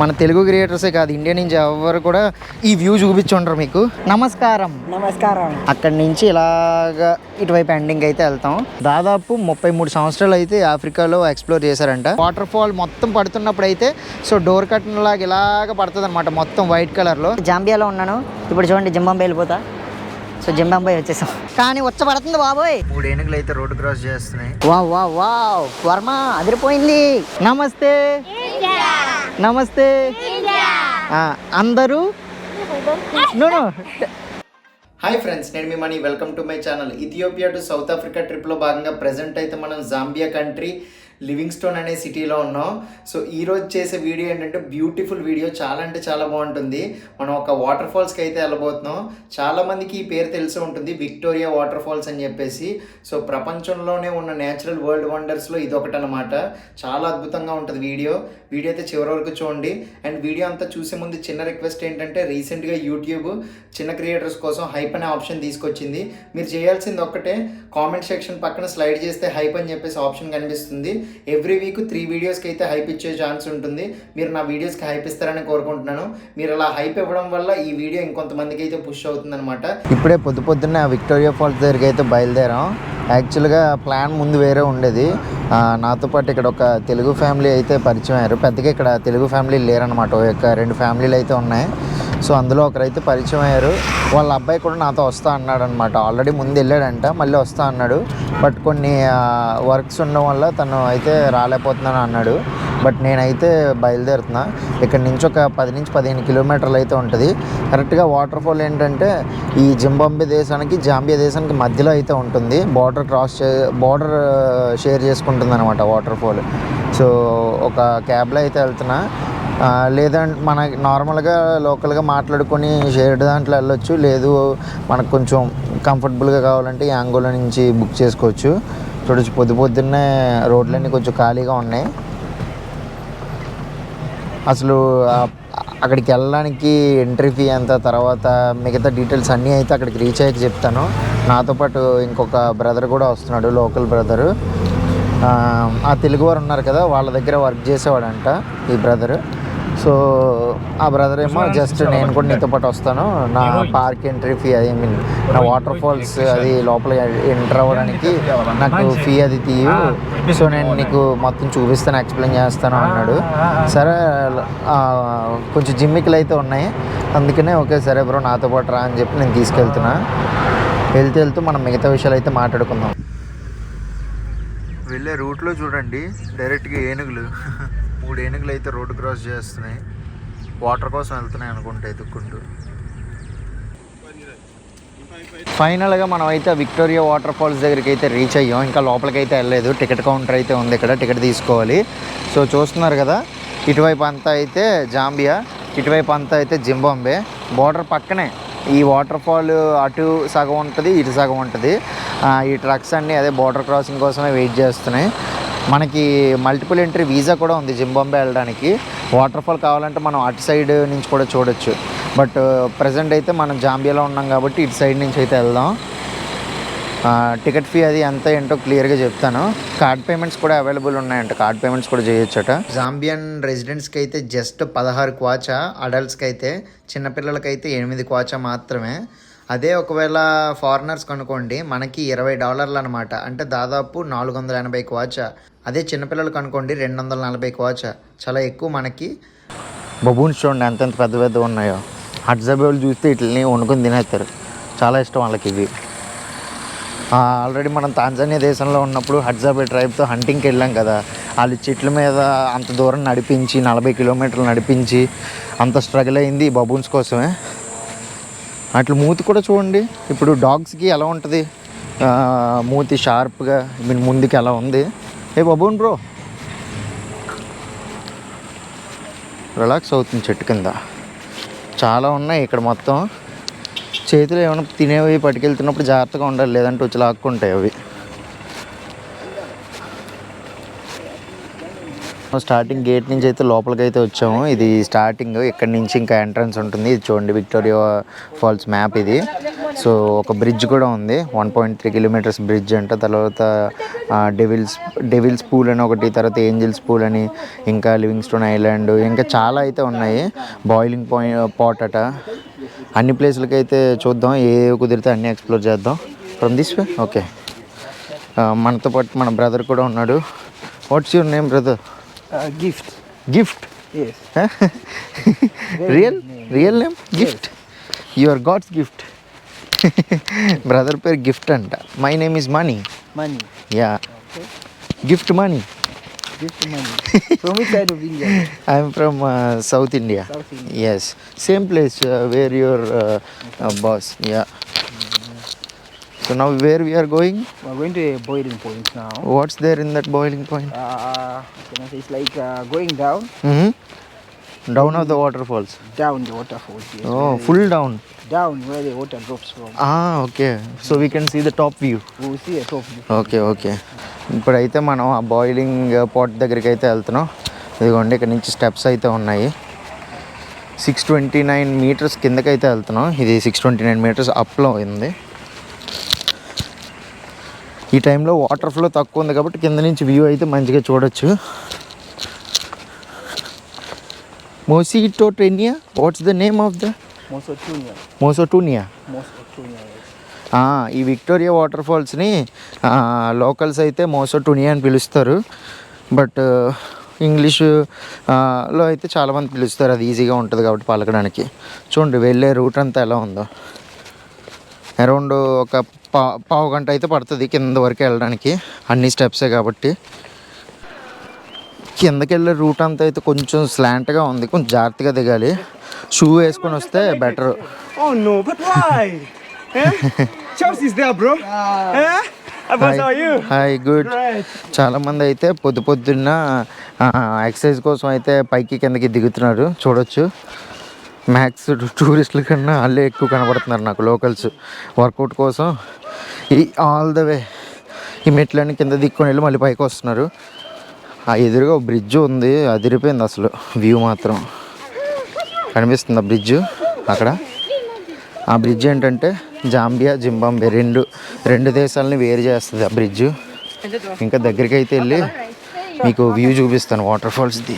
మన తెలుగు క్రియేటర్సే కాదు, ఇండియా నుంచి ఎవరు కూడా ఈ వ్యూ చూపించుంటారు మీకు. నమస్కారం. అక్కడి నుంచి ఇలాగా ఇటువైపు ఎండింగ్ అయితే వెళ్తాం. దాదాపు 33 సంవత్సరాలు అయితే ఆఫ్రికాలో ఎక్స్ప్లోర్ చేశారంట. వాటర్ ఫాల్ మొత్తం పడుతున్నప్పుడు అయితే సో డోర్ కర్టన్ లాగా ఇలాగ పడుతుంది అనమాట, మొత్తం వైట్ కలర్లో. జాంబియాలో ఉన్నాను ఇప్పుడు, చూడండి జింబాంబే వెళ్ళిపోతా. సో జింబాంబే వచ్చేసాం, కానీ పడుతుంది బాబోయ్. 3 ఏనుగులు అయితే రోడ్డు క్రాస్ చేస్తున్నాయి. వావ్ వర్మ అదిరిపోయింది. నమస్తే నమస్తే అందరూ. హాయ్ ఫ్రెండ్స్, నేను మీ Mani. Welcome to my channel. Ethiopia to South Africa ట్రిప్లో భాగంగా ప్రజెంట్ అయితే మనం జాంబియా కంట్రీ లివింగ్స్టోన్ అనే సిటీలో ఉన్నాం. సో ఈరోజు చేసే వీడియో ఏంటంటే బ్యూటిఫుల్ వీడియో, చాలా అంటే చాలా బాగుంటుంది. మనం ఒక వాటర్ ఫాల్స్కి అయితే వెళ్ళబోతున్నాం. చాలామందికి ఈ పేరు తెలిసి ఉంటుంది, విక్టోరియా వాటర్ ఫాల్స్ అని చెప్పేసి. సో ప్రపంచంలోనే ఉన్న నేచురల్ వరల్డ్ వండర్స్లో ఇది ఒకటి అనమాట. చాలా అద్భుతంగా ఉంటుంది వీడియో అయితే చివరి వరకు చూడండి. అండ్ వీడియో అంతా చూసే ముందు చిన్న రిక్వెస్ట్ ఏంటంటే, రీసెంట్గా యూట్యూబ్ చిన్న క్రియేటర్స్ కోసం హైప్ అనే ఆప్షన్ తీసుకొచ్చింది. మీరు చేయాల్సింది ఒక్కటే, కామెంట్ సెక్షన్ పక్కన స్లైడ్ చేస్తే హైప్ అని చెప్పేసి ఆప్షన్ కనిపిస్తుంది. ఎవ్రీ వీక్ 3 వీడియోస్కి అయితే హైప్ ఇచ్చే ఛాన్స్ ఉంటుంది. మీరు నా వీడియోస్కి హైప్ ఇస్తారని కోరుకుంటున్నాను. మీరు అలా హైప్ ఇవ్వడం వల్ల ఈ వీడియో ఇంకొంతమందికి అయితే పుష్ అవుతుంది అనమాట. ఇప్పుడే పొద్దున్నే విక్టోరియా ఫాల్స్ దగ్గరికి అయితే బయలుదేరాం. యాక్చువల్గా ప్లాన్ ముందు వేరే ఉండేది. నాతో పాటు ఇక్కడ ఒక తెలుగు ఫ్యామిలీ అయితే పరిచయం అయ్యారు. పెద్దగా ఇక్కడ తెలుగు ఫ్యామిలీ లేరనమాట, ఒక 2 ఫ్యామిలీలు అయితే ఉన్నాయి. సో అందులో ఒకరైతే పరిచయం అయ్యారు. వాళ్ళ అబ్బాయి కూడా నాతో వస్తా అన్నాడు అనమాట. ఆల్రెడీ ముందు వెళ్ళాడంట, మళ్ళీ వస్తా అన్నాడు. బట్ కొన్ని వర్క్స్ ఉండడం వల్ల తను అయితే రాలేకపోతున్నాను అన్నాడు. బట్ నేనైతే బయలుదేరుతున్నా. ఇక్కడ నుంచి ఒక 10 నుంచి 15 కిలోమీటర్లు అయితే ఉంటుంది. కరెక్ట్గా వాటర్ ఫాల్ ఏంటంటే ఈ జింబాంబే దేశానికి జాంబియా దేశానికి మధ్యలో అయితే ఉంటుంది. బోర్డర్ షేర్ చేసుకుంటుంది అనమాట వాటర్ ఫాల్. సో ఒక క్యాబ్లో అయితే వెళ్తున్నా, లేదంటే మన నార్మల్గా లోకల్గా మాట్లాడుకొని షేర్డ్ దాంట్లో వెళ్ళొచ్చు. లేదు మనకు కొంచెం కంఫర్టబుల్గా కావాలంటే యాంగోలో నుంచి బుక్ చేసుకోవచ్చు. చూడొచ్చు పొద్దున్నే రోడ్లన్నీ కొంచెం ఖాళీగా ఉన్నాయి. అసలు అక్కడికి వెళ్ళడానికి ఎంట్రీ ఫీ ఎంత, తర్వాత మిగతా డీటెయిల్స్ అన్నీ అయితే అక్కడికి రీచ్ అయ్యాక చెప్తాను. నాతో పాటు ఇంకొక బ్రదర్ కూడా వస్తున్నాడు, లోకల్ బ్రదరు. ఆ తెలుగువారు ఉన్నారు కదా, వాళ్ళ దగ్గర వర్క్ చేసేవాడంట ఈ బ్రదరు. సో ఆ బ్రదర్ ఏమో జస్ట్ నేను కూడా నీతో పాటు వస్తాను, నా park entry fee, I mean నా వాటర్ ఫాల్స్ అది లోపల ఎంటర్ అవ్వడానికి నాకు ఫీ అది తీయు, సో నేను నీకు మొత్తం చూపిస్తాను, ఎక్స్ప్లెయిన్ చేస్తాను అన్నాడు. సరే కొంచెం జిమ్మికలు అయితే ఉన్నాయి, అందుకనే ఓకే సరే బ్రో నాతో పాటు రా అని చెప్పి నేను తీసుకెళ్తున్నా. వెళ్తూ మనం మిగతా విషయాలు అయితే మాట్లాడుకుందాం. వెళ్ళే రూట్లో చూడండి, డైరెక్ట్గా ఏనుగులు 3 ఏనుగులు అయితే రోడ్డు క్రాస్ చేస్తున్నాయి. వాటర్ కోసం వెళ్తున్నాయి అనుకుంటా ఎత్తుక్కుంటూ. ఫైనల్గా మనం అయితే విక్టోరియా వాటర్ ఫాల్స్ దగ్గరికి అయితే రీచ్ అయ్యాం. ఇంకా లోపలికి అయితే వెళ్ళలేదు, టికెట్ కౌంటర్ అయితే ఉంది ఇక్కడ, టికెట్ తీసుకోవాలి. సో చూస్తున్నారు కదా, ఇటువైపు అంతా అయితే జాంబియా, ఇటువైపు అంతా అయితే జింబాంబే. బోర్డర్ పక్కనే ఈ వాటర్ ఫాల్, అటు సగం ఉంటుంది ఇటు సగం ఉంటుంది. ఈ ట్రక్స్ అన్నీ అదే బోర్డర్ క్రాసింగ్ కోసమే వెయిట్ చేస్తున్నాయి. మనకి మల్టిపుల్ ఎంట్రీ వీసా కూడా ఉంది జింబాంబే వెళ్ళడానికి. వాటర్ ఫాల్ కావాలంటే మనం అటు సైడ్ నుంచి కూడా చూడొచ్చు. బట్ ప్రజెంట్ అయితే మనం జాంబియాలో ఉన్నాం కాబట్టి ఇటు సైడ్ నుంచి అయితే వెళ్దాం. టికెట్ ఫీ అది ఎంత ఏంటో క్లియర్గా చెప్తాను. కార్డ్ పేమెంట్స్ కూడా అవైలబుల్ ఉన్నాయంట, కార్డ్ పేమెంట్స్ కూడా చేయొచ్చట. జాంబియన్ రెసిడెంట్స్కి అయితే జస్ట్ 16 క్వాచా, అడల్ట్స్కి అయితే, చిన్నపిల్లలకైతే 8 క్వాచా మాత్రమే. అదే ఒకవేళ ఫారినర్స్ కనుకోండి మనకి $20 అనమాట, అంటే దాదాపు 480 క్వాచా. అదే చిన్నపిల్లలకు అనుకోండి 240 క్వాచా, చాలా ఎక్కువ మనకి. బబూన్స్ చూడండి ఎంత పెద్ద ఉన్నాయో. హడ్జబేలు చూస్తే ఇట్లని వండుకొని తినేస్తారు, చాలా ఇష్టం వాళ్ళకి ఇవి. ఆల్రెడీ మనం తాంజానియా దేశంలో ఉన్నప్పుడు హడ్జబే ట్రైబ్తో హంటింగ్కి వెళ్ళాం కదా, వాళ్ళు చెట్ల మీద అంత దూరం నడిపించి 40 కిలోమీటర్లు నడిపించి అంత స్ట్రగుల్ అయింది ఈ బబూన్స్ కోసమే. అట్లా మూతి కూడా చూడండి, ఇప్పుడు డాగ్స్కి ఎలా ఉంటుంది మూతి షార్ప్గా, ముందుకి ఎలా ఉంది. ఏ బబూన్ బ్రో రిలాక్స్ అవుతుంది చెట్టు కింద. చాలా ఉన్నాయి ఇక్కడ మొత్తం. చేతిలో ఏమైనా తినేవి పట్టుకెళ్తున్నప్పుడు జాగ్రత్తగా ఉండాలి, లేదంటే వచ్చి లాక్కుంటాయి అవి. స్టార్టింగ్ గేట్ నుంచి అయితే లోపలికి అయితే వచ్చాము. ఇది స్టార్టింగ్, ఇక్కడ నుంచి ఇంకా ఎంట్రన్స్ ఉంటుంది. ఇది చూడండి విక్టోరియా ఫాల్స్ మ్యాప్ ఇది. సో ఒక బ్రిడ్జ్ కూడా ఉంది, 1.3 కిలోమీటర్స్ బ్రిడ్జ్ అంట. తర్వాత డెవిల్స్ పూల్ అని ఒకటి, తర్వాత ఏంజల్స్ పూల్ అని, ఇంకా లివింగ్స్టోన్ ఐలాండ్, ఇంకా చాలా అయితే ఉన్నాయి. బాయిలింగ్ పాట్ అట. అన్ని ప్లేసులకి అయితే చూద్దాం, ఏ కుదిరితే అన్నీ ఎక్స్ప్లోర్ చేద్దాం. From this way okay. మనతో పాటు మన బ్రదర్ కూడా ఉన్నాడు. What's your name brother? Gift. Gift. Yes. Real name gift. Your god's gift. Brother పేరు గిఫ్ట్ అంట. My name is money. Money. Yeah, gift money. Gift money. From which side of India? I'm from south India. South India. Yes, same place where your boss. Yeah. So now where we are going? We're going to a boiling point now. What's there in that boiling point? Can I say it's like going down, down of the water falls. down the waterfalls. Yes, oh, full down. down where the water drops from. Okay. So we can see the top view. We will see a top view. Okay okay. ఇప్పుడైతే మనం ఆ boiling pot దగ్గరికి అయితే వెళ్తున్నాం. ఇదిగోండి, ఇక్కడ నుంచి steps అయితే ఉన్నాయి. 629 మీటర్స్ కిందకైతే వెళ్తున్నాం. ఇది 629 మీటర్స్ అప్లో ఉంది. ఈ టైంలో వాటర్ ఫ్లో తక్కువ ఉంది కాబట్టి కింద నుంచి వ్యూ అయితే మంచిగా చూడొచ్చు. Mosioatunya, what's the name of the? Mosotunia. Mosioatunya. Mosotunia. Yes. ఈ విక్టోరియా వాటర్ ఫాల్స్ని లోకల్స్ అయితే మోసోటూనియా అని పిలుస్తారు. బట్ ఇంగ్లీషులో అయితే చాలామంది పిలుస్తారు. అది ఈజీగా ఉంటుంది కాబట్టి పలకడానికి. చూడండి వెళ్ళే రూట్ అంతా ఎలా ఉందో. అరౌండ్ ఒక పావు గంట అయితే పడుతుంది కింద వరకు వెళ్ళడానికి, అన్ని స్టెప్సే కాబట్టి. కిందకి వెళ్ళే రూట్ అంతా అయితే కొంచెం స్లాంట్గా ఉంది, కొంచెం జాగ్రత్తగా దిగాలి. షూ వేసుకొని వస్తే better. Oh no, but why? Charles is there, bro. How are you? Hi, good. Right. చాలామంది అయితే పొద్దున్న ఎక్సర్సైజ్ కోసం అయితే పైకి కిందకి దిగుతున్నారు, చూడొచ్చు. మ్యాక్స్ టూరిస్టుల కన్నా వాళ్ళే ఎక్కువ కనబడుతున్నారు నాకు, లోకల్స్. వర్కౌట్ కోసం ఆల్ ద వే ఈ మెట్లన్నీ కింద దిక్కుని వెళ్ళి మళ్ళీ పైకి వస్తున్నారు. ఆ ఎదురుగా ఒక బ్రిడ్జ్ ఉంది, అదిరిపోయింది అసలు. వ్యూ మాత్రం కనిపిస్తుంది ఆ బ్రిడ్జ్ అక్కడ. ఆ బ్రిడ్జ్ ఏంటంటే జాంబియా, జింబాబ్వే రెండు దేశాలని వేరు చేస్తుంది ఆ బ్రిడ్జ్. ఇంకా దగ్గరికి అయితే వెళ్ళి మీకు వ్యూ చూపిస్తాను వాటర్ ఫాల్స్ది.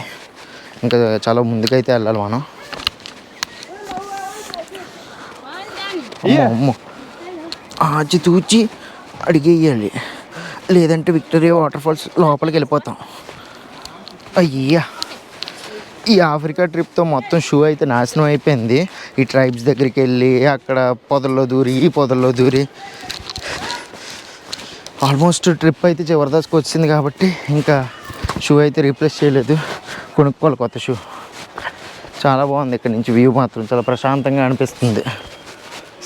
ఇంకా చాలా ముందుకైతే వెళ్ళాలి మనం. అమ్మో ఆచి తూచి అడిగేయాలి, లేదంటే విక్టోరియా వాటర్ ఫాల్స్ లోపలికి వెళ్ళిపోతాం. అయ్యా, ఈ ఆఫ్రికా ట్రిప్తో మొత్తం షూ అయితే నాశనం అయిపోయింది. ఈ ట్రైబ్స్ దగ్గరికి వెళ్ళి అక్కడ పొదల్లో దూరి, ఈ పొదల్లో దూరి, ఆల్మోస్ట్ ట్రిప్ అయితే చివరిదాసుకు వచ్చింది కాబట్టి ఇంకా షూ అయితే రీప్లేస్ చేయలేదు, కొనుక్కోవాలి కొత్త షూ. చాలా బాగుంది ఇక్కడ నుంచి వ్యూ మాత్రం, చాలా ప్రశాంతంగా అనిపిస్తుంది.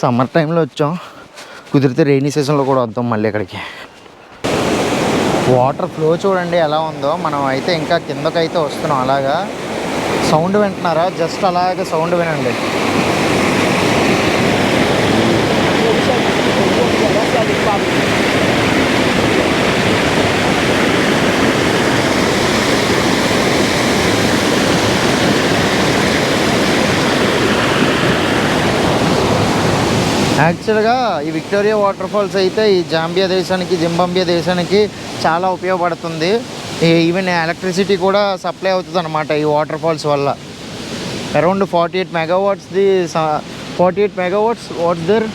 సమ్మర్ టైంలో వచ్చాం, కుదిరితే రెయినీ సీజన్లో కూడా వద్దాం మళ్ళీ ఇక్కడికి. వాటర్ ఫ్లో చూడండి ఎలా ఉందో. మనం అయితే ఇంకా కిందకైతే వస్తున్నాం. అలాగా సౌండ్ వింటున్నారా? జస్ట్ అలాగే సౌండ్ వినండి. యాక్చువల్గా ఈ విక్టోరియా వాటర్ ఫాల్స్ అయితే ఈ జాంబియా దేశానికి, జింబాబ్వే దేశానికి చాలా ఉపయోగపడుతుంది. ఈవెన్ ఎలక్ట్రిసిటీ కూడా సప్లై అవుతుంది అనమాట ఈ వాటర్ ఫాల్స్ వల్ల. అరౌండ్ 48 మెగావాట్స్ది 48 megawatts what's there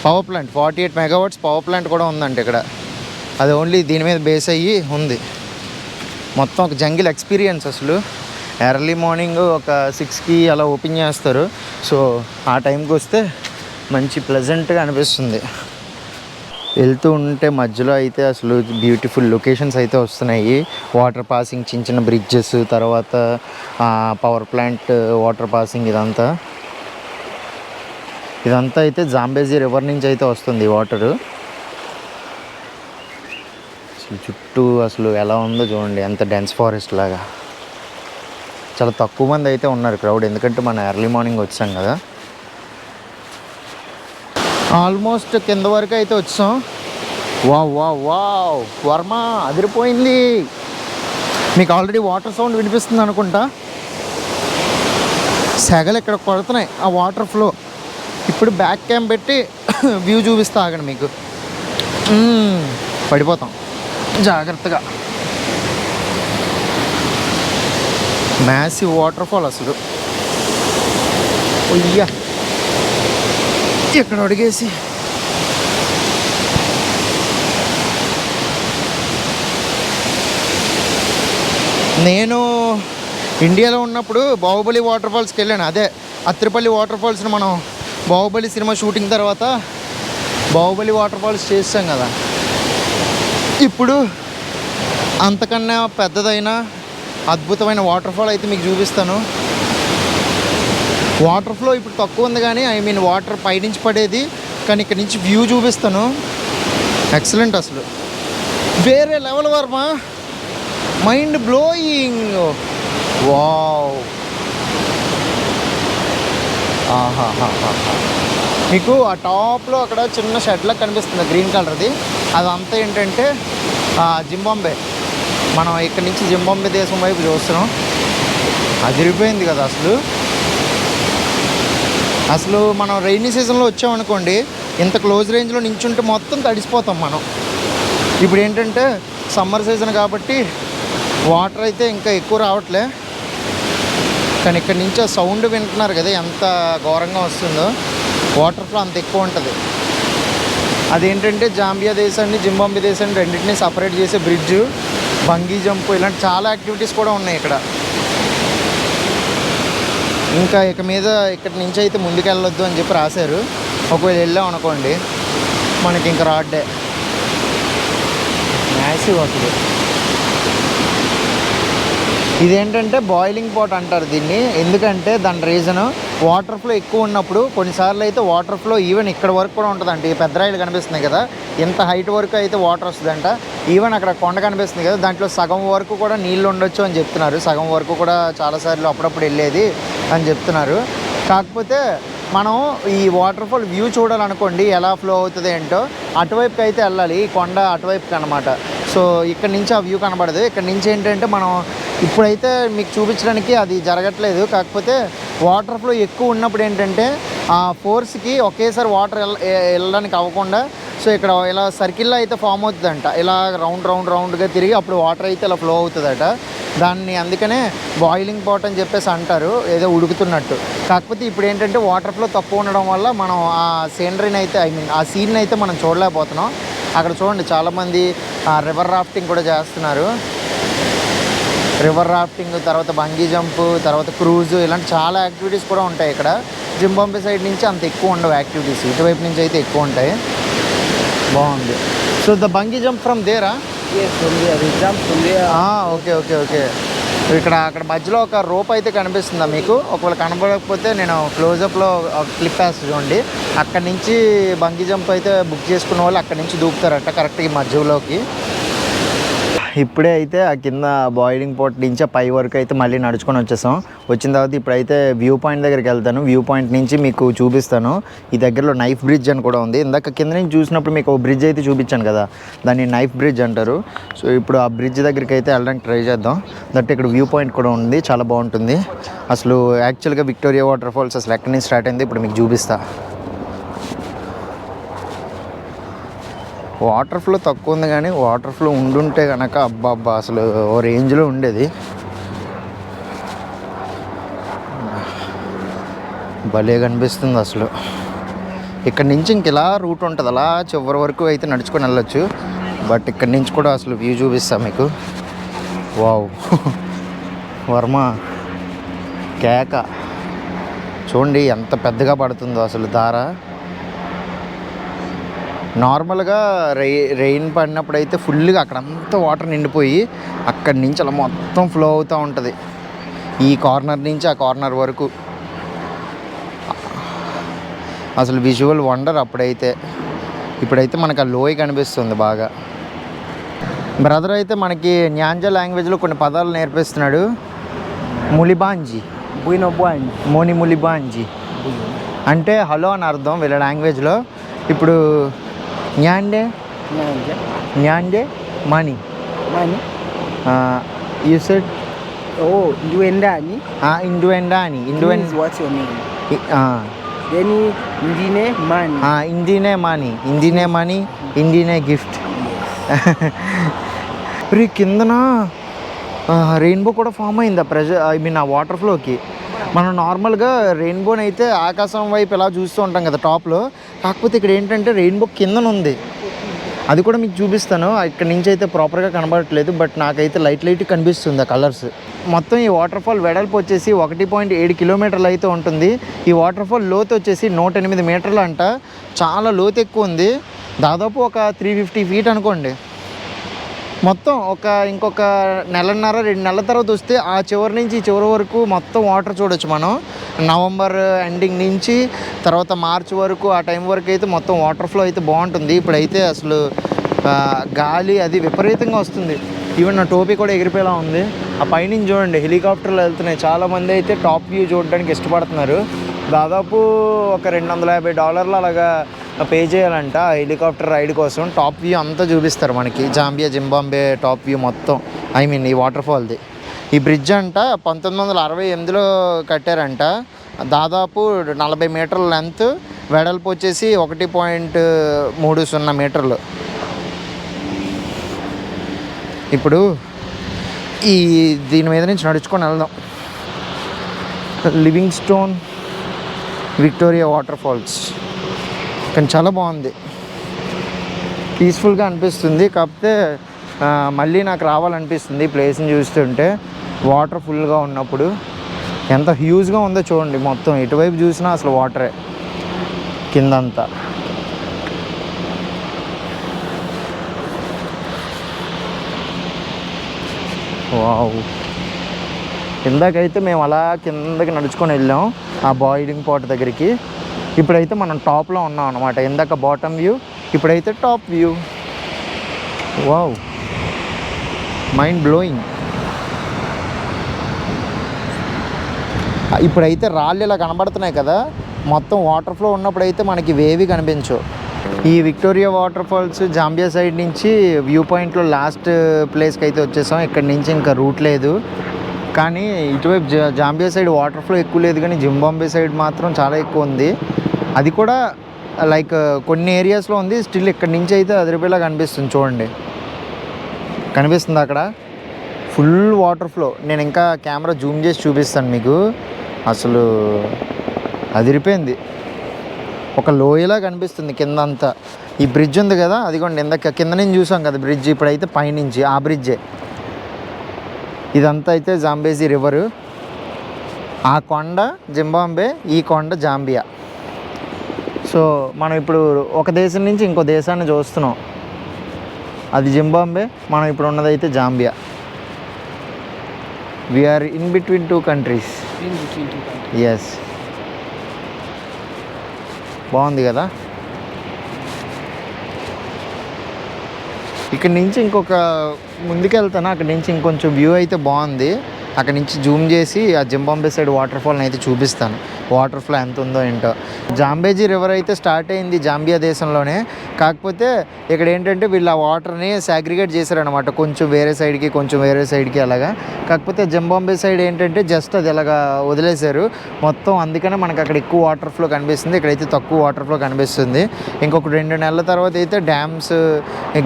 power plant 48 megawatts power plant కూడా ఉందండి ఇక్కడ. అది ఓన్లీ దీని మీద బేస్ అయ్యి ఉంది. మొత్తం ఒక జంగిల్ ఎక్స్పీరియన్స్ అసలు. ఎర్లీ మార్నింగ్ ఒక 6కి అలా ఓపెన్ చేస్తారు. సో ఆ టైంకి వస్తే మంచి ప్లెజెంట్గా అనిపిస్తుంది. వెళ్తూ ఉంటే మధ్యలో అయితే అసలు బ్యూటిఫుల్ లొకేషన్స్ అయితే వస్తున్నాయి. వాటర్ పాసింగ్, చిన్న చిన్న బ్రిడ్జెస్, తర్వాత పవర్ ప్లాంట్ వాటర్ పాసింగ్, ఇదంతా అయితే జాంబేజీ రివర్ నుంచి అయితే వస్తుంది వాటరు. అసలు చుట్టూ అసలు ఎలా ఉందో చూడండి, ఎంత డెన్స్ ఫారెస్ట్ లాగా. చాలా తక్కువ మంది అయితే ఉన్నారు క్రౌడ్, ఎందుకంటే మనం ఎర్లీ మార్నింగ్ వచ్చాం కదా. ఆల్మోస్ట్ కింద వరకు అయితే వచ్చాం. వావ్ వావ్ వావ్, వర్మ అదిరిపోయింది. మీకు ఆల్రెడీ వాటర్ సౌండ్ వినిపిస్తుంది అనుకుంటా. సెగలు ఇక్కడ కొడుతున్నాయి ఆ వాటర్ ఫ్లో. ఇప్పుడు బ్యాక్ క్యామ్ పెట్టి వ్యూ చూపిస్తా ఆగండి మీకు. పడిపోతాం జాగ్రత్తగా. మ్యాసివ్ వాటర్ ఫాల్ అసలు. అయ్యా ఇక్కడ అడిగేసి నేను ఇండియాలో ఉన్నప్పుడు బాహుబలి వాటర్ ఫాల్స్కి వెళ్ళాను. అదే అత్తిపల్లి వాటర్ ఫాల్స్ని మనం బాహుబలి సినిమా షూటింగ్ తర్వాత బాహుబలి వాటర్ ఫాల్స్ చేసాం కదా. ఇప్పుడు అంతకన్నా పెద్దదైన అద్భుతమైన వాటర్ ఫాల్ అయితే మీకు చూపిస్తాను. వాటర్ ఫ్లో ఇప్పుడు తక్కువ ఉంది కానీ ఐ మీన్ వాటర్ పైనుంచి పడేది, కానీ ఇక్కడ నుంచి వ్యూ చూపిస్తాను. ఎక్సలెంట్ అసలు, వేరే level Varma, mind blowing. Wow. మీకు ఆ టాప్లో అక్కడ చిన్న షెడ్లా కనిపిస్తుంది గ్రీన్ కలర్ది, అదంతా ఏంటంటే జింబాంబే. మనం ఇక్కడి నుంచి జింబాంబే దేశం వైపు చూస్తున్నాం. అదిరిపోయింది కదా అసలు. అసలు మనం రైనీ సీజన్లో వచ్చామనుకోండి, ఇంత క్లోజ్ రేంజ్లో నించుంటే మొత్తం తడిసిపోతాం మనం. ఇప్పుడు ఏంటంటే సమ్మర్ సీజన్ కాబట్టి వాటర్ అయితే ఇంకా ఎక్కువ రావట్లే, కానీ ఇక్కడ నుంచి ఆ సౌండ్ వింటున్నారు కదా ఎంత ఘోరంగా వస్తుందో. వాటర్ ఫ్లో అంత ఎక్కువ ఉంటుంది. అదేంటంటే జాంబియా దేశాన్ని జింబాంబే దేశాన్ని రెండింటినీ సపరేట్ చేసే బ్రిడ్జ్, బంగీ జంప్, ఇలాంటి చాలా యాక్టివిటీస్ కూడా ఉన్నాయి ఇక్కడ. ఇంకా ఇక మీద ఇక్కడి నుంచి అయితే ముందుకు వెళ్ళొద్దు అని చెప్పి రాశారు. ఒకవేళ వెళ్ళాం అనుకోండి మనకి ఇంకా రాడ్డే. మ్యాసివ్ అసలు. ఇదేంటంటే బాయిలింగ్ పాట్ అంటారు దీన్ని. ఎందుకంటే దాని రీజను వాటర్ ఫ్లో ఎక్కువ ఉన్నప్పుడు కొన్నిసార్లు అయితే వాటర్ ఫ్లో ఈవెన్ ఇక్కడ వరకు కూడా ఉంటుందంట. ఈ పెద్ద రాయిలు కనిపిస్తున్నాయి కదా, ఇంత హైట్ వరకు అయితే వాటర్ వస్తుందంట. ఈవెన్ అక్కడ కొండ కనిపిస్తుంది కదా, దాంట్లో సగం వరకు కూడా నీళ్ళు ఉండొచ్చు అని చెప్తున్నారు. సగం వరకు కూడా చాలాసార్లు అప్పుడప్పుడు వెళ్ళేది అని చెప్తున్నారు. కాకపోతే మనం ఈ వాటర్ ఫాల్ వ్యూ చూడాలనుకోండి, ఎలా ఫ్లో అవుతుంది ఏంటో, అటువైపుకి అయితే వెళ్ళాలి. ఈ కొండ అటువైపుకి అనమాట. సో ఇక్కడ నుంచి ఆ వ్యూ కనబడదు. ఇక్కడ నుంచి ఏంటంటే మనం ఇప్పుడైతే మీకు చూపించడానికి అది జరగట్లేదు. కాకపోతే వాటర్ ఫ్లో ఎక్కువ ఉన్నప్పుడు ఏంటంటే ఆ ఫోర్స్కి ఒకేసారి వాటర్ వెళ్ళడానికి అవ్వకుండా, సో ఇక్కడ ఇలా సర్కిల్లో అయితే ఫామ్ అవుతుందంట. ఇలా రౌండ్గా తిరిగి అప్పుడు వాటర్ అయితే ఇలా ఫ్లో అవుతుందట. దాన్ని అందుకనే బాయిలింగ్ పాట్ అని చెప్పేసి అంటారు, ఏదో ఉడుకుతున్నట్టు. కాకపోతే ఇప్పుడు ఏంటంటే వాటర్ ఫ్లో తక్కువ ఉండడం వల్ల మనం ఆ సీనరీని అయితే ఆ సీన్ అయితే మనం చూడలేకపోతున్నాం. అక్కడ చూడండి చాలామంది రివర్ రాఫ్టింగ్ కూడా చేస్తున్నారు. రివర్ రాఫ్టింగ్, తర్వాత బంగీ జంప్, తర్వాత క్రూజ్, ఇలాంటి చాలా యాక్టివిటీస్ కూడా ఉంటాయి ఇక్కడ. జింబాంబే సైడ్ నుంచి అంత ఎక్కువ ఉండవు యాక్టివిటీస్, ఇటువైపు నుంచి అయితే ఎక్కువ ఉంటాయి. బాగుంది. So the bungee jump from there? Okay. అక్కడ మధ్యలో ఒక రోప్ అయితే కనిపిస్తుందా మీకు? ఒకవేళ కనబడకపోతే నేను క్లోజప్లో క్లిప్ వేస్తాను చూడండి. అక్కడి నుంచి బంగీ జంప్ అయితే బుక్ చేసుకున్న వాళ్ళు అక్కడి నుంచి దూకుతారట కరెక్ట్గా ఈ మధ్యలోకి. ఇప్పుడే అయితే ఆ కింద బాయిలింగ్ పాట్ నుంచి ఆ పై వరకు అయితే మళ్ళీ నడుచుకొని వచ్చేసాం. వచ్చిన తర్వాత ఇప్పుడైతే వ్యూ పాయింట్ దగ్గరికి వెళ్తాను. వ్యూ పాయింట్ నుంచి మీకు చూపిస్తాను. ఈ దగ్గరలో నైఫ్ బ్రిడ్జ్ అని కూడా ఉంది. ఇందాక కింద నుంచి చూసినప్పుడు మీకు ఒక బ్రిడ్జ్ అయితే చూపించాను కదా, దాన్ని నైఫ్ బ్రిడ్జ్ అంటారు. సో ఇప్పుడు ఆ బ్రిడ్జ్ దగ్గరికి అయితే వెళ్ళడానికి ట్రై చేద్దాం. దట్ ఇక్కడ వ్యూ పాయింట్ కూడా ఉంది, చాలా బాగుంటుంది. అసలు యాక్చువల్గా విక్టోరియా వాటర్ ఫాల్స్ అసలు ఎక్కడి నుంచి స్టార్ట్ అయింది ఇప్పుడు మీకు చూపిస్తా. వాటర్ ఫ్లో తక్కువ ఉంది కానీ వాటర్ ఫ్లో ఉండుంటే కనుక అబ్బా అసలు ఓ రేంజ్లో ఉండేది. భలే కనిపిస్తుంది అసలు. ఇక్కడ నుంచి ఇంక ఇలా రూట్ ఉంటుంది, అలా చివరి వరకు అయితే నడుచుకొని వెళ్ళొచ్చు. బట్ ఇక్కడ నుంచి కూడా అసలు వ్యూ చూపిస్తాను మీకు. వావ్ వర్మ కేక చూడండి ఎంత పెద్దగా పడుతుందో అసలు ధార. నార్మల్గా రెయిన్ పడినప్పుడు అయితే ఫుల్గా అక్కడంతా వాటర్ నిండిపోయి అక్కడి నుంచి అలా మొత్తం ఫ్లో అవుతూ ఉంటుంది, ఈ కార్నర్ నుంచి ఆ కార్నర్ వరకు. అసలు విజువల్ వండర్ అప్పుడైతే. ఇప్పుడైతే మనకు ఆ లోయ కనిపిస్తుంది బాగా. బ్రదర్ అయితే మనకి న్యాంజా లాంగ్వేజ్లో కొన్ని పదాలు నేర్పిస్తున్నాడు. ములిబాంజీ, ములిబాంజీ అంటే హలో అని అర్థం వీళ్ళ లాంగ్వేజ్లో. ఇప్పుడు న్యాండే money, You said Oh, Nduendani. Induendani. Means what's your name? Then Indine Mani. Indine money. Indine money. Indine gift. రీ కిందన రెయిన్బో కూడా ఫామ్ అయింది ఆ వాటర్ ఫ్లోకి. మనం నార్మల్గా రెయిన్బోని అయితే ఆకాశం వైపు ఎలా చూస్తూ ఉంటాం కదా టాప్లో, కాకపోతే ఇక్కడ ఏంటంటే రెయిన్బో కిందన ఉంది. అది కూడా మీకు చూపిస్తాను. ఇక్కడ నుంచి అయితే ప్రాపర్గా కనబడట్లేదు, బట్ నాకైతే లైట్ కనిపిస్తుంది ఆ కలర్స్. మొత్తం ఈ వాటర్ ఫాల్ వెడల్పు వచ్చేసి 1.7 కిలోమీటర్లు అయితే ఉంటుంది. ఈ వాటర్ ఫాల్ లోతు వచ్చేసి 108 మీటర్లు అంట. చాలా లోతు ఎక్కువ ఉంది, దాదాపు ఒక 350 ఫీట్ అనుకోండి. మొత్తం ఇంకొక 1.5-2 నెలల తర్వాత వస్తే ఆ చివరి నుంచి ఈ చివరి వరకు మొత్తం వాటర్ చూడొచ్చు మనం. నవంబర్ ఎండింగ్ నుంచి తర్వాత మార్చ్ వరకు ఆ టైం వరకు అయితే మొత్తం వాటర్ ఫ్లో అయితే బాగుంటుంది. ఇప్పుడైతే అసలు గాలి అది విపరీతంగా వస్తుంది. ఈవెన్ నా టోపీ కూడా ఎగిరిపోయేలా ఉంది. ఆ పైనుంచి చూడండి హెలికాప్టర్లు వెళ్తున్నాయి. చాలామంది అయితే టాప్ వ్యూ చూడడానికి ఇష్టపడుతున్నారు. దాదాపు ఒక $250 అలాగా పే చేయాలంట హెలికాప్టర్ రైడ్ కోసం. టాప్ వ్యూ అంతా చూపిస్తారు మనకి, జింబాబ్వే టాప్ వ్యూ మొత్తం. ఈ వాటర్ ఫాల్ది. ఈ బ్రిడ్జ్ అంట 1968లో కట్టారంట. దాదాపు 40 మీటర్ల లెంత్, వెడల్పు వచ్చేసి 1.30 మీటర్లు. ఇప్పుడు దీని మీద నుంచి నడుచుకొని వెళ్దాం. Livingstone Victoria water falls. కానీ చాలా బాగుంది, పీస్ఫుల్గా అనిపిస్తుంది. కాకపోతే మళ్ళీ నాకు రావాలనిపిస్తుంది ప్లేస్ని చూస్తుంటే. వాటర్ ఫుల్గా ఉన్నప్పుడు ఎంత హ్యూజ్గా ఉందో చూడండి. మొత్తం ఎటువైపు చూసినా అసలు వాటరే కిందంతా. వావ్. ఇందాకైతే మేము అలా కిందకి నడుచుకొని వెళ్ళాం ఆ బాయిలింగ్ పాట్ దగ్గరికి. ఇప్పుడైతే మనం టాప్లో ఉన్నాం అన్నమాట. ఇందాక బాటమ్ వ్యూ, ఇప్పుడైతే top view. Wow, mind blowing. ఇప్పుడైతే రాళ్ళు ఇలా కనబడుతున్నాయి కదా, మొత్తం వాటర్ ఫ్లో ఉన్నప్పుడైతే మనకి వేవి కనిపించవు. ఈ Victoria water falls Zambia side నుంచి వ్యూ పాయింట్లో లాస్ట్ ప్లేస్కి అయితే వచ్చేసాం. ఇక్కడి నుంచి ఇంకా రూట్ లేదు. కానీ ఇటువైపు జాంబియా సైడ్ వాటర్ ఫ్లో ఎక్కువ లేదు, కానీ జింబాబ్వే సైడ్ మాత్రం చాలా ఎక్కువ ఉంది. అది కూడా లైక్ కొన్ని ఏరియాస్లో ఉంది. స్టిల్ ఇక్కడి నుంచి అయితే అదిరిపోయేలా కనిపిస్తుంది. చూడండి, కనిపిస్తుంది అక్కడ ఫుల్ వాటర్ ఫ్లో. నేను ఇంకా కెమెరా జూమ్ చేసి చూపిస్తాను మీకు. అసలు అదిరిపోయింది, ఒక లోయలా కనిపిస్తుంది కిందంతా. ఈ బ్రిడ్జ్ ఉంది కదా, అదిగోండి ఇందాక కింద నుంచి చూసాం కదా బ్రిడ్జ్, ఇప్పుడైతే పైనుంచి ఆ బ్రిడ్జే. ఇదంతా అయితే జాంబేజీ రివరు. ఆ కొండ జింబాబ్వే, ఈ కొండ జాంబియా. సో మనం ఇప్పుడు ఒక దేశం నుంచి ఇంకో దేశాన్ని చూస్తున్నాం. అది జింబాబ్వే, మనం ఇప్పుడు ఉన్నదైతే Zambia. We're in between 2 countries. Yes, బాగుంది కదా. ఇక్కడ నుంచి ఇంకొక ముందుకెళ్తాను, అక్కడి నుంచి ఇంకొంచెం వ్యూ అయితే బాగుంది. అక్కడి నుంచి జూమ్ చేసి ఆ జింబాబ్వే సైడ్ వాటర్ ఫాల్ని అయితే చూపిస్తాను. వాటర్ ఫ్లో ఎంత ఉందో ఏంటో. జాంబేజీ రివర్ అయితే స్టార్ట్ అయింది జాంబియా దేశంలోనే. కాకపోతే ఇక్కడ ఏంటంటే వీళ్ళు ఆ వాటర్ని సాగ్రిగేట్ చేశారనమాట, కొంచెం వేరే సైడ్కి కొంచెం వేరే సైడ్కి అలాగా. కాకపోతే జింబాబ్వే సైడ్ ఏంటంటే జస్ట్ అది అలాగా వదిలేశారు మొత్తం. అందుకనే మనకు అక్కడ ఎక్కువ వాటర్ ఫ్లో కనిపిస్తుంది, ఇక్కడైతే తక్కువ వాటర్ ఫ్లో కనిపిస్తుంది. ఇంకొక 2 నెలల తర్వాత అయితే డ్యామ్స్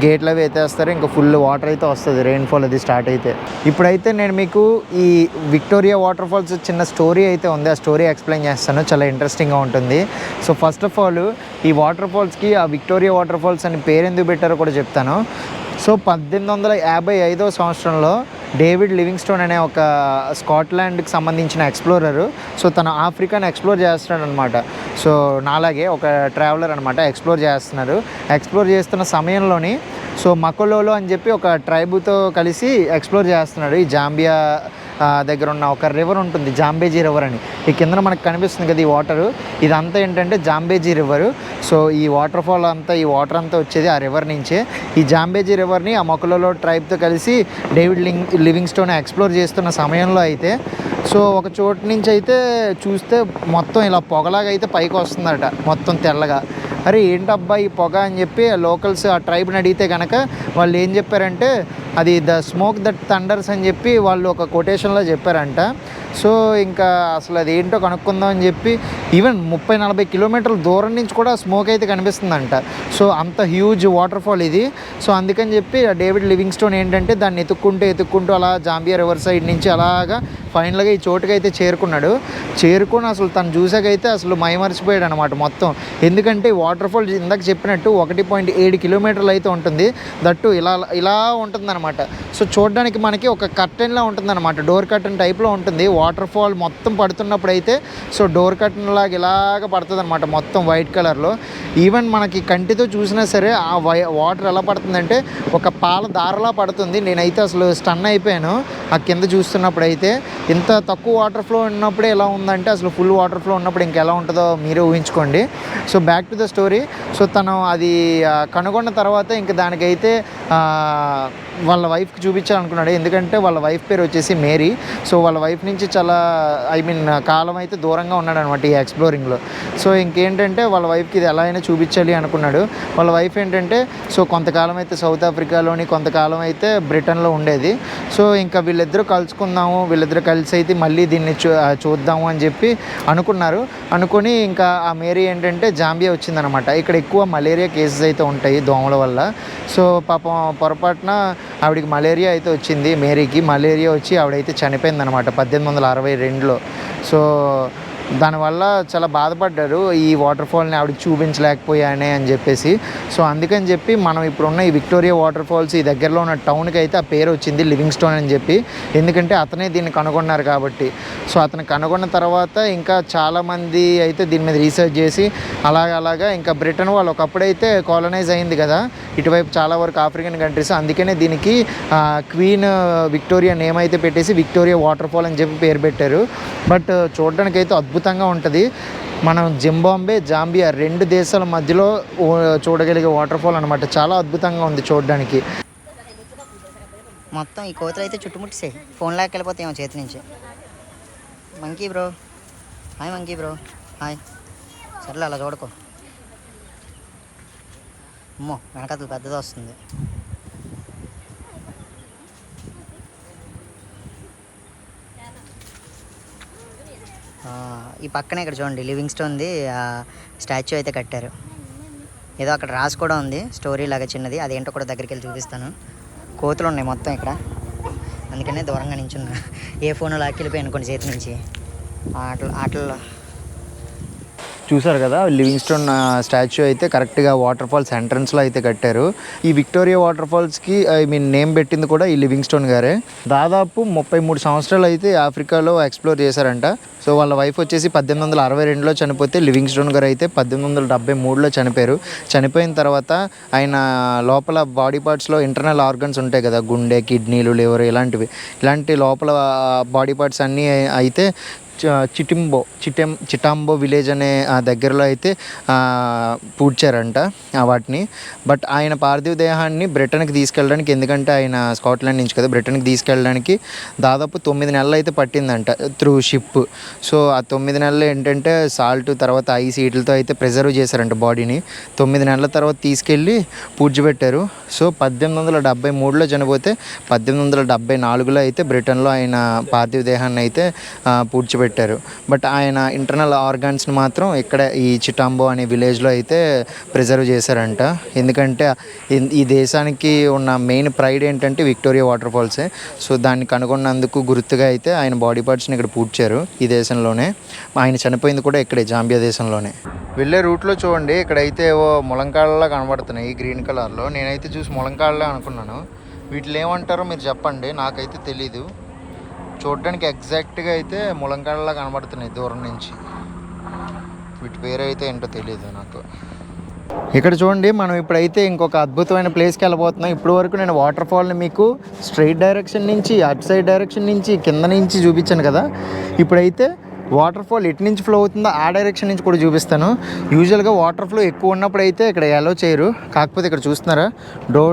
గేట్లు అవి ఎత్తేస్తారు, ఇంకా ఫుల్ వాటర్ అయితే వస్తుంది రెయిన్ఫాల్ అది స్టార్ట్ అయితే. ఇప్పుడైతే నేను మీకు ఈ విక్టోరియా వాటర్ ఫాల్స్ చిన్న స్టోరీ అయితే ఉంది, ఆ స్టోరీ ఎక్స్ప్లెయిన్ చేస్తాను. చాలా ఇంట్రెస్టింగ్గా ఉంటుంది. సో ఫస్ట్ ఆఫ్ ఆల్ ఈ వాటర్ ఫాల్స్కి ఆ విక్టోరియా వాటర్ ఫాల్స్ అని పేరు ఎందుకు పెట్టారో కూడా చెప్తాను. సో 1855వ సంవత్సరంలో డేవిడ్ లివింగ్స్టోన్ అనే ఒక స్కాట్లాండ్కి సంబంధించిన ఎక్స్ప్లోరరు, సో తను ఆఫ్రికాని ఎక్స్ప్లోర్ చేస్తున్నాడు అనమాట. సో నాలాగే ఒక ట్రావెలర్ అనమాట, ఎక్స్ప్లోర్ చేస్తున్న సమయంలోని సో మకోలోలో అని చెప్పి ఒక ట్రైబుతో కలిసి ఎక్స్ప్లోర్ చేస్తున్నాడు. ఈ జాంబియా దగ్గర ఉన్న ఒక రివర్ ఉంటుంది, జాంబేజీ రివర్ అని. ఈ కింద మనకు కనిపిస్తుంది కదా ఈ వాటరు, ఇదంతా ఏంటంటే జాంబేజీ రివరు. సో ఈ వాటర్ ఫాల్ అంతా, ఈ వాటర్ అంతా వచ్చేది ఆ రివర్ నుంచే. ఈ జాంబేజీ రివర్ని ఆ మొకలోలో ట్రైబ్తో కలిసి డేవిడ్ లివింగ్స్టోన్ ఎక్స్ప్లోర్ చేస్తున్న సమయంలో అయితే సో ఒక చోటు నుంచి అయితే చూస్తే మొత్తం ఇలా పొగలాగా అయితే పైకి వస్తుందట, మొత్తం తెల్లగా. అరే ఏంటబ్బా ఈ పొగ అని చెప్పి లోకల్స్ ఆ ట్రైబ్ని అడిగితే కనుక వాళ్ళు ఏం చెప్పారంటే అది ద స్మోక్ దట్ థండర్స్ అని చెప్పి వాళ్ళు ఒక కొటేషన్లో చెప్పారంట. సో ఇంకా అసలు అది ఏంటో కనుక్కుందాం అని చెప్పి ఈవెన్ 30-40 కిలోమీటర్ల దూరం నుంచి కూడా స్మోక్ అయితే కనిపిస్తుందంట. సో అంత హ్యూజ్ వాటర్ ఫాల్ ఇది. సో అందుకని చెప్పి డేవిడ్ లివింగ్స్టోన్ ఏంటంటే దాన్ని ఎత్తుక్కుంటూ అలా జాంబియా రివర్ సైడ్ నుంచి అలాగా ఫైనల్గా ఈ చోటుకి అయితే చేరుకొని అసలు తను చూసాకైతే అసలు మైమరిచిపోయాడు అనమాట మొత్తం. ఎందుకంటే వాటర్ ఫాల్ ఇందాక చెప్పినట్టు 1.7 కిలోమీటర్లు అయితే ఉంటుంది. దట్టు ఇలా ఉంటుంది అనమాట. సో చూడడానికి మనకి ఒక కర్టెన్లా ఉంటుంది అనమాట, డోర్ కర్టెన్ టైప్లో ఉంటుంది. వాటర్ ఫాల్ మొత్తం పడుతున్నప్పుడు అయితే సో డోర్ కర్టెన్ లాగా ఇలాగ పడుతుంది అనమాట మొత్తం వైట్ కలర్లో. ఈవెన్ మనకి కంటితో చూసినా సరే ఆ వాటర్ ఎలా పడుతుందంటే ఒక పాల దారలా పడుతుంది. నేనైతే అసలు స్టన్ అయిపోయాను ఆ కింద చూస్తున్నప్పుడు అయితే. ఇంత తక్కువ వాటర్ ఫ్లో ఉన్నప్పుడే ఎలా ఉందంటే అసలు ఫుల్ వాటర్ ఫ్లో ఉన్నప్పుడు ఇంకెలా ఉంటుందో మీరే ఊహించుకోండి. So back to the story. So తను అది కనుగొన్న తర్వాత ఇంక దానికైతే వాళ్ళ వైఫ్కి చూపించాలనుకున్నాడు. ఎందుకంటే వాళ్ళ వైఫ్ పేరు వచ్చేసి మేరీ. సో వాళ్ళ వైఫ్ నుంచి చాలా కాలం అయితే దూరంగా ఉన్నాడు అనమాట ఈ ఎక్స్ప్లోరింగ్లో. సో ఇంకేంటంటే వాళ్ళ వైఫ్కి ఇది ఎలా అయినా చూపించాలి అనుకున్నాడు. వాళ్ళ వైఫ్ ఏంటంటే సో కొంతకాలం అయితే సౌత్ ఆఫ్రికాలోని, కొంతకాలం అయితే బ్రిటన్లో ఉండేది. సో ఇంకా వీళ్ళిద్దరూ కలిసి అయితే మళ్ళీ దీన్ని చూద్దాము అని చెప్పి అనుకొని ఇంకా ఆ మేరీ ఏంటంటే జాంబియా వచ్చిందనమాట. ఇక్కడ ఎక్కువ మలేరియా కేసెస్ అయితే ఉంటాయి దోమల వల్ల. సో పాపం పొరపాటున ఆవిడికి మలేరియా అయితే వచ్చింది. మేరీకి మలేరియా వచ్చి ఆవిడైతే చనిపోయిందనమాట 1862లో. సో దానివల్ల చాలా బాధపడ్డారు, ఈ వాటర్ ఫాల్ని ఆవిడకి చూపించలేకపోయానే అని చెప్పేసి. సో అందుకని చెప్పి మనం ఇప్పుడున్న ఈ విక్టోరియా వాటర్ ఫాల్స్ ఈ దగ్గరలో ఉన్న టౌన్కి అయితే ఆ పేరు వచ్చింది లివింగ్స్టోన్ అని చెప్పి. ఎందుకంటే అతనే దీన్ని కనుగొన్నారు కాబట్టి. సో అతను కనుగొన్న తర్వాత ఇంకా చాలామంది అయితే దీని మీద రీసెర్చ్ చేసి అలాగా ఇంకా బ్రిటన్ వాళ్ళు ఒకప్పుడైతే కాలనైజ్ అయింది కదా ఇటువైపు చాలా వరకు ఆఫ్రికన్ కంట్రీస్. అందుకనే దీనికి క్వీన్ విక్టోరియా నేమ్ అయితే పెట్టేసి విక్టోరియా వాటర్ ఫాల్ అని చెప్పి పేరు పెట్టారు. బట్ చూడడానికి అయితే అద్భుతంగా ఉంటుంది. మనం జింబాబ్వే, జాంబియా 2 దేశాల మధ్యలో చూడగలిగే వాటర్ ఫాల్ అనమాట. చాలా అద్భుతంగా ఉంది చూడడానికి. మొత్తం ఈ కోతులు అయితే చుట్టుముట్టేసాయి. ఫోన్ లాక్ వెళ్ళిపోతాయేమో చేతి నుంచి. Monkey bro hi. సర్లే అలా చూడకో. అమ్మో వెనకతలు పెద్దది వస్తుంది. ఈ పక్కనే ఇక్కడ చూడండి లివింగ్స్టోన్ది స్టాచ్యూ అయితే కట్టారు. ఏదో అక్కడ రాసి కూడా ఉంది స్టోరీ లాగా చిన్నది. అదేంటో కూడా దగ్గరికి వెళ్ళి చూపిస్తాను. కోతులు ఉన్నాయి మొత్తం ఇక్కడ, అందుకనే దూరంగా నించున్నా. ఏ ఫోన్ లాక్కెళ్ళిపోయాను కొన్ని చేతి నుంచి. ఆటల్లో చూసారు కదా లివింగ్స్టోన్ స్టాచ్యూ అయితే కరెక్ట్గా వాటర్ ఫాల్స్ ఎంట్రన్స్లో అయితే కట్టారు. ఈ విక్టోరియా వాటర్ ఫాల్స్కి నేమ్ పెట్టింది కూడా ఈ లివింగ్స్టోన్ గారే. దాదాపు 33 సంవత్సరాలు అయితే ఆఫ్రికాలో ఎక్స్ప్లోర్ చేశారంట. సో వాళ్ళ వైఫ్ వచ్చేసి 1862లో చనిపోతే లివింగ్స్టోన్ గారు అయితే 1873లో చనిపోయారు. చనిపోయిన తర్వాత ఆయన లోపల బాడీ పార్ట్స్లో ఇంటర్నల్ ఆర్గన్స్ ఉంటాయి కదా, గుండె, కిడ్నీలు, లివర్, ఇలాంటి లోపల బాడీ పార్ట్స్ అన్నీ అయితే చిటాంబో విలేజ్ అనే దగ్గరలో అయితే పూడ్చారంట వాటిని. బట్ ఆయన పార్థివ దేహాన్ని బ్రిటన్కి తీసుకెళ్ళడానికి, ఎందుకంటే ఆయన స్కాట్లాండ్ నుంచి కదా బ్రిటన్కి తీసుకెళ్ళడానికి దాదాపు 9 నెలలు అయితే పట్టిందంట త్రూ షిప్. సో ఆ 9 నెలలు ఏంటంటే సాల్ట్ తర్వాత ఐస్ వీటితో అయితే ప్రిజర్వ్ చేశారంట బాడీని. 9 నెలల తర్వాత తీసుకెళ్ళి పూడ్చిపెట్టారు. సో 1873లో చనిపోతే 1874లో అయితే బ్రిటన్లో ఆయన పార్థివ దేహాన్ని అయితే పూడ్చిపెట్టారు. బట్ ఆయన ఇంటర్నల్ ఆర్గాన్స్ని మాత్రం ఇక్కడ ఈ చిటాంబో అనే విలేజ్లో అయితే ప్రిజర్వ్ చేశారంట. ఎందుకంటే ఈ దేశానికి ఉన్న మెయిన్ ప్రైడ్ ఏంటంటే విక్టోరియా వాటర్ ఫాల్సే. సో దాన్ని కనుగొన్నందుకు గుర్తుగా అయితే ఆయన బాడీ పార్ట్స్ని ఇక్కడ పూడ్చారు ఈ దేశంలోనే. ఆయన చనిపోయింది కూడా ఇక్కడే జాంబియా దేశంలోనే. వెళ్ళే రూట్లో చూడండి ఇక్కడైతే ఏవో ములంకాడలా కనబడుతున్నాయి గ్రీన్ కలర్లో. నేనైతే చూసి ములంకాడలే అనుకున్నాను. వీటిని ఏమంటారో మీరు చెప్పండి, నాకైతే తెలీదు. చూడడానికి ఎగ్జాక్ట్గా అయితే ములంకాడలా కనబడుతున్నాయి దూరం నుంచి. వీటి పేరు అయితే ఏంటో తెలియదు నాకు. ఇక్కడ చూడండి మనం ఇప్పుడైతే ఇంకొక అద్భుతమైన ప్లేస్కి వెళ్ళబోతున్నాం. ఇప్పుడు వరకు నేను వాటర్ ఫాల్ని మీకు స్ట్రైట్ డైరెక్షన్ నుంచి, అటు సైడ్ డైరెక్షన్ నుంచి, కింద నుంచి చూపించాను కదా. ఇప్పుడైతే వాటర్ ఫాల్ ఎటు నుంచి ఫ్లో అవుతుందో ఆ డైరెక్షన్ నుంచి కూడా చూపిస్తాను. యూజువల్గా వాటర్ ఫ్లో ఎక్కువ ఉన్నప్పుడు అయితే ఇక్కడ అలో చేయరు. కాకపోతే ఇక్కడ చూస్తున్నారా, do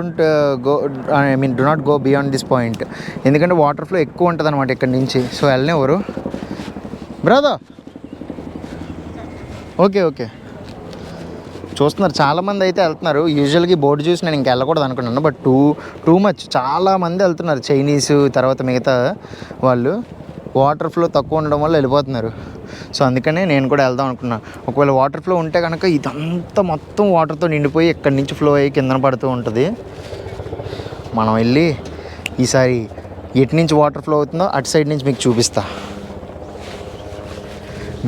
not go beyond this point. ఎందుకంటే వాటర్ ఫ్లో ఎక్కువ ఉంటుంది అనమాట ఇక్కడ నుంచి. సో వెళ్ళనివ్వరు. బ్రదర్ ఓకే చూస్తున్నారు చాలామంది అయితే వెళ్తున్నారు. యూజువల్గా ఈ బోర్డు చూసి నేను ఇంకా వెళ్ళకూడదు అనుకున్నాను, బట్ టూ మచ్ చాలామంది వెళ్తున్నారు. చైనీస్ తర్వాత మిగతా వాళ్ళు వాటర్ ఫ్లో తక్కువ ఉండడం వల్ల వెళ్ళిపోతున్నారు. సో అందుకనే నేను కూడా వెళ్దాం అనుకున్నా. ఒకవేళ వాటర్ ఫ్లో ఉంటే కనుక ఇదంతా మొత్తం వాటర్తో నిండిపోయి ఇక్కడి నుంచి ఫ్లో అయ్యి కిందన పడుతూ ఉంటుంది. మనం వెళ్ళి ఈసారి ఎటు నుంచి వాటర్ ఫ్లో అవుతుందో అటు సైడ్ నుంచి మీకు చూపిస్తా.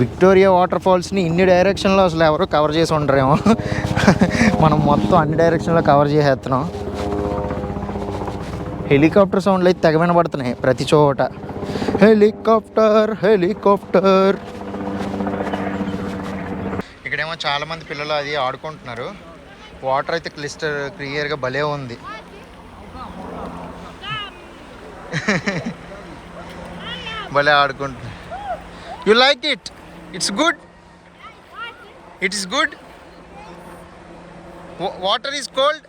విక్టోరియా వాటర్ ఫాల్స్ని ఇన్ని డైరెక్షన్లో అసలు ఎవరు కవర్ చేసి ఉండరేమో. మనం మొత్తం అన్ని డైరెక్షన్లో కవర్ చేసేస్తున్నాం. హెలికాప్టర్ సౌండ్లు అయితే తెగ వినబడుతున్నాయి ప్రతి చోట. Helicopter helicopter. ఇక్కడేమో చాలామంది పిల్లలు అది ఆడుకుంటున్నారు. వాటర్ అయితే క్లియర్గా భలే ఉంది. భలే ఆడుకుంటున్నారు. You like it? It's good. It is good. Water is cold.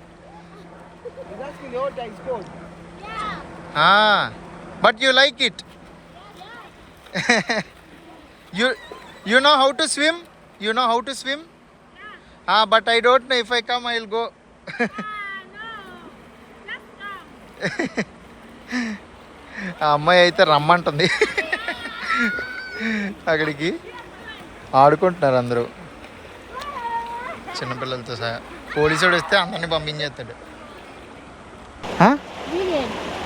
But you like it? You know how to swim? You know how to swim? But I don't know. If I come, I'll go. ఆ అమ్మాయి అయితే రమ్మంటుంది. అక్కడికి ఆడుకుంటున్నారు అందరూ చిన్నపిల్లలతో సహా. పోలీసుడు వస్తే అందరినీ పంపించేస్తాడు.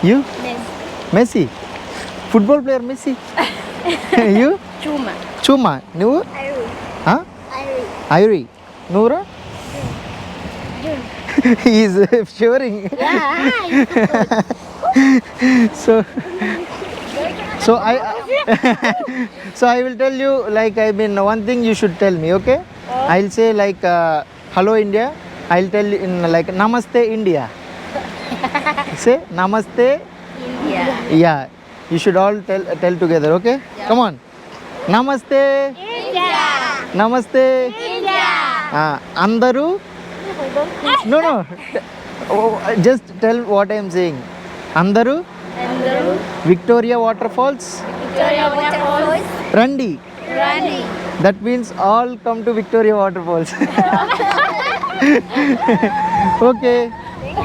You? Messi. Football player Messi. You? Chuma. నువ్వు? Ivory. నువ్వురా? He is shivering. So I will tell you, like, I mean, one thing you should tell me, okay? I'll say like hello India. I'll tell you in like namaste India. Say namaste India. Yeah, you should all tell together, okay? Yeah. Come on. Namaste India. Namaste India. Andaru. No. Just tell what I am saying. Andaru. Victoria Waterfalls. Victoria Waterfalls. Randi. That means all come to Victoria Waterfalls. Okay.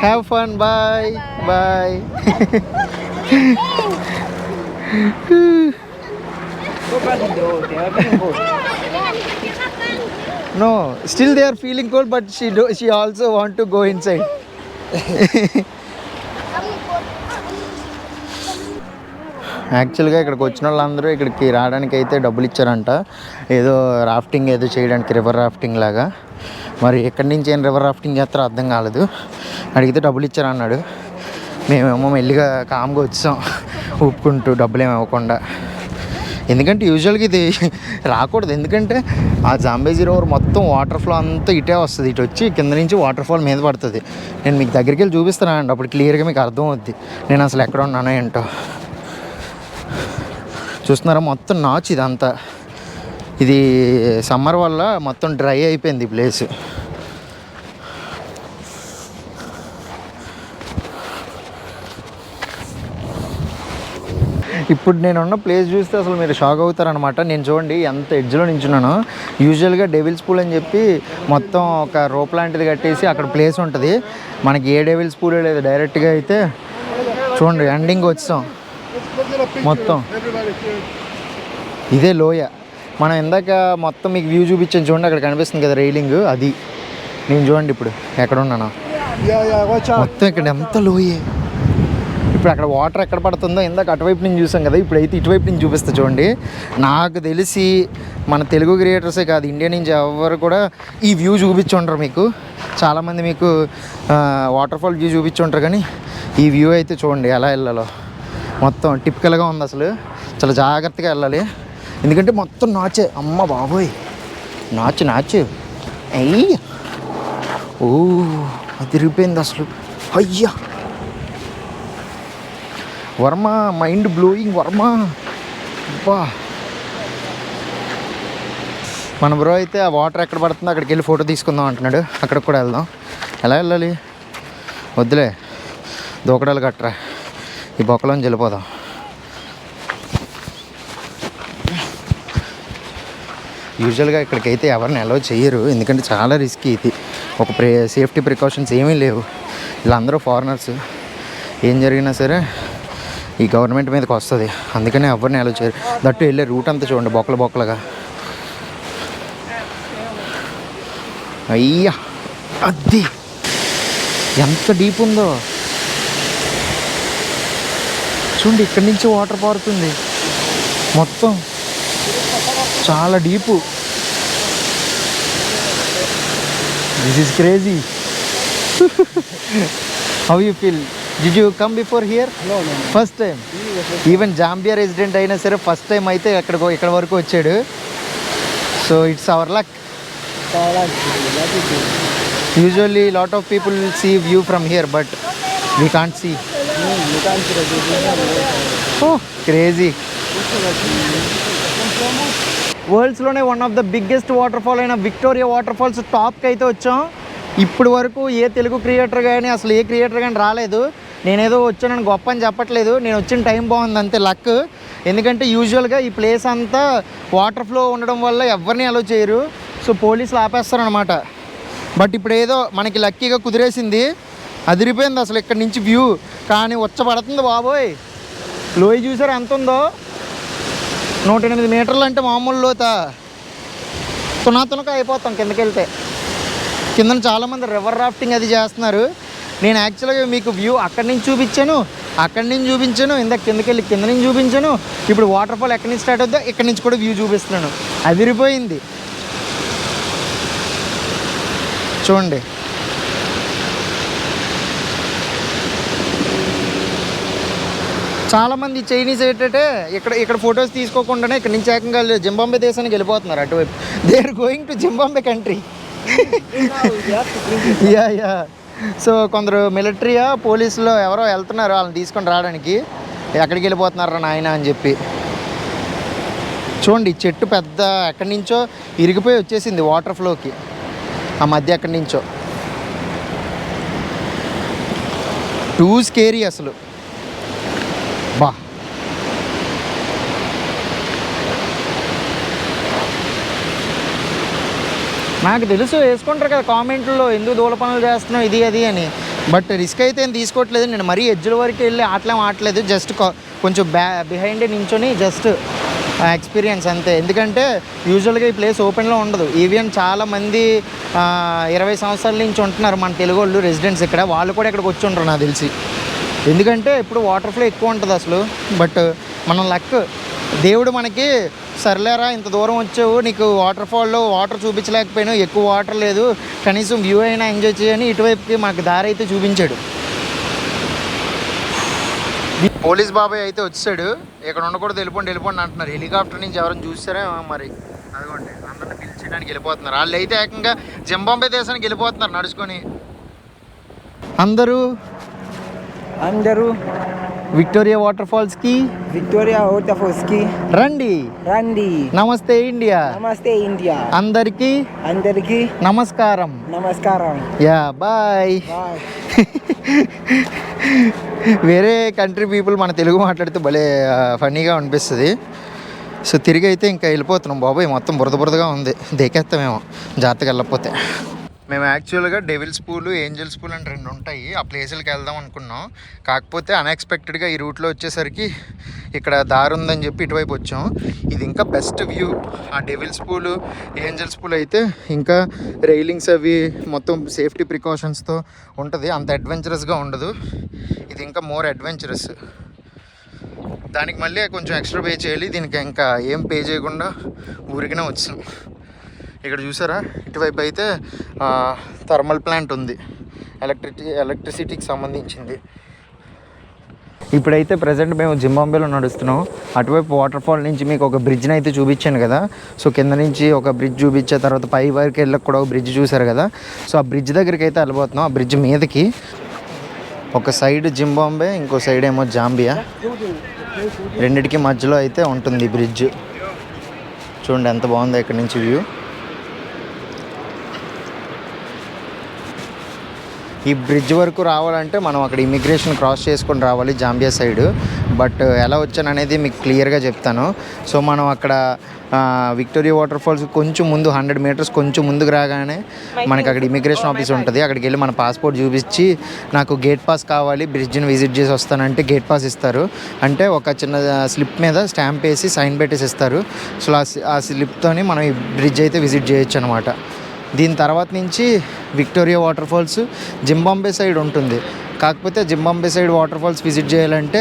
Have fun. Bye. Go back in the hole. They are feeling cold. No, still they are feeling cold, but she also want to go inside. యాక్చువల్గా ఇక్కడికి వచ్చిన వాళ్ళందరూ ఇక్కడికి రావడానికి అయితే డబ్బులు ఇచ్చారంట. ఏదో రాఫ్టింగ్ ఏదో చేయడానికి, రివర్ రాఫ్టింగ్ లాగా. మరి ఎక్కడి నుంచి ఏం రివర్ రాఫ్టింగ్ చేస్తారో అర్థం కాలేదు. అడిగితే డబ్బులు ఇచ్చారన్నాడు. మేమేమో మెల్లిగా కామ్గా వచ్చాం ఊపుకుంటూ, డబ్బులు ఏమి ఇవ్వకుండా. ఎందుకంటే యూజువల్గా ఇది రాకూడదు. ఎందుకంటే ఆ జాంబేజీ రివర్ మొత్తం వాటర్ ఫ్లో అంతా ఇటే వస్తుంది. ఇటు వచ్చి కింద నుంచి వాటర్ ఫాల్ మీద పడుతుంది. నేను మీకు దగ్గరికి వెళ్ళి చూపిస్తానండి, అప్పుడు క్లియర్గా మీకు అర్థం అవుద్ది నేను అసలు ఎక్కడ ఉన్నానో ఏంటో. చూస్తున్నారా మొత్తం నాచు ఇదంతా. ఇది సమ్మర్ వల్ల మొత్తం డ్రై అయిపోయింది ఈ ప్లేస్. ఇప్పుడు నేనున్న ప్లేస్ చూస్తే అసలు మీరు షాక్ అవుతారనమాట. నేను చూడండి ఎంత ఎడ్జ్లో నించున్నాను. యూజువల్గా డెవిల్స్ పూల్ అని చెప్పి మొత్తం ఒక రోప్ లాంటిది కట్టేసి అక్కడ ప్లేస్ ఉంటుంది. మనకి ఏ డెవిల్స్ పూల్ లేదు, డైరెక్ట్గా అయితే చూడండి ఎండింగ్ వచ్చాం. మొత్తం ఇదే లోయ. మనం ఇందాక మొత్తం మీకు వ్యూ చూపించాను చూడండి, అక్కడ కనిపిస్తుంది కదా రైలింగ్, అది నేను చూడండి ఇప్పుడు ఎక్కడ ఉన్నాను. మొత్తం ఇక్కడ ఎంత లోయే. ఇప్పుడు అక్కడ వాటర్ ఎక్కడ పడుతుందో ఇందాక అటువైపు నుంచి చూసాం కదా, ఇప్పుడైతే ఇటువైపు నుంచి చూపిస్తా చూడండి. నాకు తెలిసి మన తెలుగు క్రియేటర్సే కాదు, ఇండియా నుంచి ఎవరు కూడా ఈ వ్యూ చూపించుంటారు మీకు. చాలామంది మీకు వాటర్ ఫాల్ వ్యూ చూపించుంటారు, కానీ ఈ వ్యూ అయితే చూడండి ఎలా వెళ్ళాలో. మొత్తం టిపికల్గా ఉంది అసలు. చాలా జాగ్రత్తగా వెళ్ళాలి, ఎందుకంటే మొత్తం నాచే. అమ్మ బాబోయ్, నాచు అయ్య. ఓ అది తిరిగిపోయింది అసలు. అయ్యా వర్మ, మైండ్ బ్లోయింగ్ వర్మ. అబ్బా మన బ్రో అయితే ఆ వాటర్ ఎక్కడ పడుతుందో అక్కడికి వెళ్ళి ఫోటో తీసుకుందాం అంటున్నాడు. అక్కడికి కూడా వెళ్దాం. ఎలా వెళ్ళాలి? వద్దులే, దూకడాలు కట్టరా, ఈ బొక్కలోంచి వెళ్ళిపోదాం. యూజువల్గా ఇక్కడికైతే ఎవరిని అలౌ చేయరు, ఎందుకంటే చాలా రిస్కీ ఇది. ఒక సేఫ్టీ ప్రికాషన్స్ ఏమీ లేవు. వీళ్ళందరూ ఫారినర్స్, ఏం జరిగినా సరే ఈ గవర్నమెంట్ మీదకి వస్తుంది, అందుకనే ఎవరిని అలౌ చేయరు. దట్టు వెళ్ళే రూట్ అంతా చూడండి బొక్కలుగా. అయ్యా అది ఎంత డీప్ ఉందో చూడండి, ఇక్కడి నుంచి వాటర్ పారుతుంది మొత్తం, చాలా deep. This is crazy. How you feel? Did you come before here? First time. Even Zambia resident అయినా సరే ఫస్ట్ టైం అయితే ఇక్కడ వరకు వచ్చాడు. So it's our luck. Usually lot of people see view from here, but we can't see. Crazy. వరల్డ్స్లోనే one of the biggest water fall అయిన Victoria water falls టాప్కి అయితే వచ్చాం. ఇప్పుడు వరకు ఏ తెలుగు క్రియేటర్ కానీ అసలు ఏ క్రియేటర్ కానీ రాలేదు. నేనేదో వచ్చానని గొప్ప అని చెప్పట్లేదు, నేను వచ్చిన టైం బాగుంది అంతే, లక్. ఎందుకంటే యూజువల్గా ఈ ప్లేస్ అంతా వాటర్ ఫ్లో ఉండడం వల్ల ఎవరిని అలో చేయరు, సో పోలీసులు ఆపేస్తారనమాట. బట్ ఇప్పుడు ఏదో మనకి లక్కీగా కుదిరేసింది, అదిరిపోయింది అసలు ఇక్కడ నుంచి వ్యూ. కానీ వచ్చబడుతుంది బాబోయ్, లోయ చూసారు ఎంత ఉందో, 108 మీటర్లు అంటే మామూలు లోత. తునక అయిపోతాం కిందకి వెళ్తే. కింద చాలామంది రివర్ రాఫ్టింగ్ అది చేస్తున్నారు. నేను యాక్చువల్గా మీకు వ్యూ అక్కడి నుంచి చూపించాను, ఇందాక కిందకి వెళ్ళి కింద నుంచి చూపించాను. ఇప్పుడు వాటర్ ఫాల్ ఎక్కడి నుంచి స్టార్ట్ అవుతుందో ఇక్కడి నుంచి కూడా వ్యూ చూపిస్తున్నాను. అదిరిపోయింది చూడండి. చాలామంది చైనీస్ ఏంటంటే ఇక్కడ ఫొటోస్ తీసుకోకుండానే ఇక్కడ నుంచి ఏకంగా జింబాంబే దేశానికి వెళ్ళిపోతున్నారు అటువైపు. They are going to Zimbabwe country. Yeah. So కొందరు మిలిటరీయా పోలీసులో ఎవరో వెళ్తున్నారు వాళ్ళని తీసుకొని రావడానికి. ఎక్కడికి వెళ్ళిపోతున్నారా నాయన అని చెప్పి. చూడండి చెట్టు పెద్ద ఎక్కడి నుంచో ఇరిగిపోయి వచ్చేసింది వాటర్ ఫ్లోకి, ఆ మధ్య ఎక్కడి నుంచో. టూ స్కేరీ అసలు. బా నాకు తెలుసు వేసుకుంటారు కదా కామెంట్లో, ఎందుకు దూల పనులు చేస్తున్నావు ఇది అది అని. బట్ రిస్క్ అయితే ఏం తీసుకోవట్లేదు. నేను మరీ ఎడ్జ్ల వరకు వెళ్ళి ఆటలేదు, జస్ట్ కొంచెం బిహైండ్ నించొని జస్ట్ ఎక్స్పీరియన్స్ అంతే. ఎందుకంటే యూజువల్గా ఈ ప్లేస్ ఓపెన్లో ఉండదు. ఈవెన్ చాలామంది 20 సంవత్సరాల నుంచి ఉంటున్నారు మన తెలుగు వాళ్ళు రెసిడెంట్స్ ఇక్కడ, వాళ్ళు కూడా ఇక్కడికి వచ్చి ఉంటారు నాకు తెలిసి. ఎందుకంటే ఇప్పుడు వాటర్ ఫ్లో ఎక్కువ ఉంటుంది అసలు. బట్ మనం లక్, దేవుడు మనకి సర్లేరా ఇంత దూరం వచ్చావు, నీకు వాటర్ ఫాల్లో వాటర్ చూపించలేకపోయినా, ఎక్కువ వాటర్ లేదు, కనీసం వ్యూ అయినా ఎంజాయ్ చేయని ఇటువైపుకి మనకు దారి అయితే చూపించాడు. పోలీస్ బాబాయ్ అయితే వచ్చాడు, ఇక్కడ ఉండకూడదు వెళ్ళిపోండి అంటున్నారు. హెలికాప్టర్ నుంచి ఎవరైనా చూస్తారా మరి, అదిగోండి అందరిని పిలిచేయడానికి వెళ్ళిపోతున్నారు. వాళ్ళు అయితే ఏకంగా జింబాంబే దేశానికి వెళ్ళిపోతున్నారు నడుచుకొని. అందరూ విక్టోరియా వాటర్ ఫాల్స్ కి రండి. నమస్తే ఇండియా. అందరికి నమస్కారం. Yeah boy. వేరే కంట్రీ పీపుల్ మన తెలుగు మాట్లాడితే భలే ఫన్నీగా అనిపిస్తుంది. సో తిరిగి అయితే ఇంకా వెళ్ళిపోతున్నాం. బాబాయ్ మొత్తం బురదగా ఉంది, దేకేస్తామేమో జాగ్రత్తగా వెళ్ళకపోతే. మేము యాక్చువల్గా డెవిల్స్ పూల్, ఏంజల్స్ పూల్ అని 2 ఉంటాయి, ఆ ప్లేసులకి వెళ్దాం అనుకున్నాం. కాకపోతే అన్ఎక్స్పెక్టెడ్గా ఈ రూట్లో వచ్చేసరికి ఇక్కడ దారి ఉందని చెప్పి ఇటువైపు వచ్చాం. ఇది ఇంకా బెస్ట్ వ్యూ. ఆ డెవిల్స్ పూల్, ఏంజల్స్ పూల్ అయితే ఇంకా రైలింగ్స్ అవి మొత్తం సేఫ్టీ ప్రికాషన్స్తో ఉంటుంది, అంత అడ్వెంచరస్గా ఉండదు. ఇది ఇంకా మోర్ అడ్వెంచరస్. దానికి మళ్ళీ కొంచెం ఎక్స్ట్రా పే చేయాలి. దీనికి ఇంకా ఏం పే చేయకుండా ఊరికనే వచ్చాం. ఇక్కడ చూసారా ఇటువైపు అయితే థర్మల్ ప్లాంట్ ఉంది, ఎలక్ట్రిసిటీకి సంబంధించింది. ఇప్పుడైతే ప్రజెంట్ మేము జింబాంబేలో నడుస్తున్నాం. అటువైపు వాటర్ ఫాల్ నుంచి మీకు ఒక బ్రిడ్జ్ని అయితే చూపించాను కదా. సో కింద నుంచి ఒక బ్రిడ్జ్ చూపించే తర్వాత పై వరకు వెళ్ళక కూడా ఒక బ్రిడ్జ్ చూసారు కదా. సో ఆ బ్రిడ్జ్ దగ్గరికి అయితే వెళ్ళిపోతున్నాం. ఆ బ్రిడ్జ్ మీదకి ఒక సైడ్ జింబాంబే, ఇంకో సైడ్ ఏమో జాంబియా, రెండిటికి మధ్యలో అయితే ఉంటుంది ఈ బ్రిడ్జ్. చూడండి ఎంత బాగుందో ఇక్కడ నుంచి వ్యూ. ఈ బ్రిడ్జ్ వరకు రావాలంటే మనం అక్కడ ఇమిగ్రేషన్ క్రాస్ చేసుకొని రావాలి జాంబియా సైడ్. బట్ ఎలా వచ్చాను అనేది మీకు క్లియర్గా చెప్తాను. సో మనం అక్కడ విక్టోరియా వాటర్ ఫాల్స్ కొంచెం ముందు 100 మీటర్స్ కొంచెం ముందుకు రాగానే మనకి అక్కడ ఇమిగ్రేషన్ ఆఫీస్ ఉంటుంది. అక్కడికి వెళ్ళి మన పాస్పోర్ట్ చూపించి నాకు గేట్ పాస్ కావాలి, బ్రిడ్జ్ని విజిట్ చేసి వస్తానంటే గేట్ పాస్ ఇస్తారు. అంటే ఒక చిన్న స్లిప్ మీద స్టాంప్ వేసి సైన్ పెట్టేసి ఇస్తారు. సో ఆ స్లిప్తోని మనం ఈ బ్రిడ్జ్ అయితే విజిట్ చేయొచ్చు అనమాట. దీని తర్వాత నుంచి Victoria water falls Zimbabwe side ఉంటుంది. కాకపోతే Zimbabwe side water falls visit చేయాలంటే